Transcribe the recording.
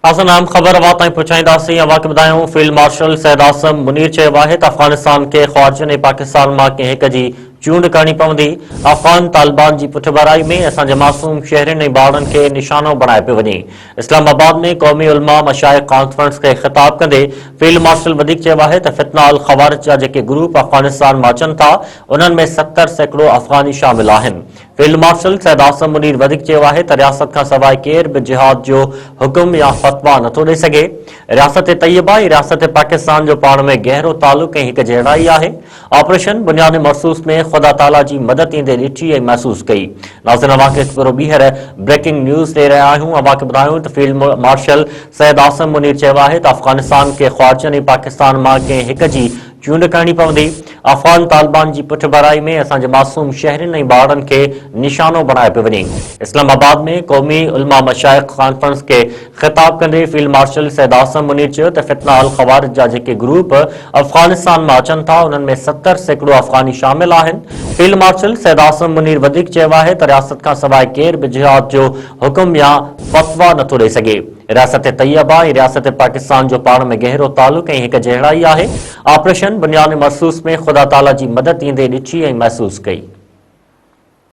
आम ख़बर अवां ताईं पहुचाईंदासीं। अवां खे ॿुधायूं फील्ड मार्शल सैयद आसिम मुनीर चयो आहे त अफ़गानिस्तान खे ख़्वारिजनि ऐं पाकिस्तान मां कंहिं हिक जी चूंड करणी पवंदी। अफ़गान तालिबान जी पुठभराई में असांजे मासूम शहरनि ऐं ॿारनि खे निशानो बणाए पियो वञे। इस्लामाबाद में क़ौमी उलमा मशाइख़ कॉन्फ्रेंस खे ख़िताब कंदे फील्ड मार्शल वधीक चयो आहे त फितनाल ख़वारिज जा जेके ग्रुप अफ़गानिस्तान मां अचनि था उन्हनि में 70 सैकड़ो अफ़गानी शामिल आहिनि। फील्ड मार्शल सैयद आसिम मुनीर वधीक चयो आहे त रियासत खां सवाइ केर बि जिहाद जो हुकुम या फतवा नथो ॾेई सघे। रियासत तैयबा ऐं रियासत पाकिस्तान जो पाण में गहरो तालुक़ ऐं हिक जहिड़ाई आहे। ऑपरेशन बुनियादी मखसूस में ख़ुदा ताला जी मदद ईंदे ॾिठी ऐं महसूस कई। नाज़रीन, अवां खे पूरो ॿीहर ब्रेकिंग न्यूज़ ॾेई रहिया आहियूं। अवां खे ॿुधायूं त फील्ड मार्शल सैयद आसिम मुनीर चयो आहे त अफ़गानिस्तान खे ख़्वारिजनि ऐं पाकिस्तान मां कंहिं हिक जी चूंड करणी पवंदी। अफ़गान तालिबान जी पुठभराई में असांजे मासूम शहरनि ऐं ॿारनि खे निशानो बणाए पियो वञे। इस्लामाबाद में क़ौमी उलमा मशाइख़ कॉन्फ्रेंस खे ख़िताब कंदे फील्ड मार्शल सैयद आसिम मुनीर चयो त फितनाल ख़वारिज जा जेके ग्रुप अफ़गानिस्तान मां अचनि था उन्हनि में 70 सैकड़ो अफ़गानी शामिल आहिनि। फील्ड मार्शल सैयद आसिम मुनीर वधीक चयो आहे त रियासत खां सवाइ केर बि जिहाद जो हुकुम या फतवा नथो ॾेई सघे। रियासत तैयबा ऐं रियासत पाकिस्तान जो पाण में गहरो तालुक़ ऐं हिक जहिड़ाई आहे। ऑपरेशन बुनियादी मखसूस में ख़ुदा ताला जी मदद ईंदे ॾिठी ऐं महसूस कई।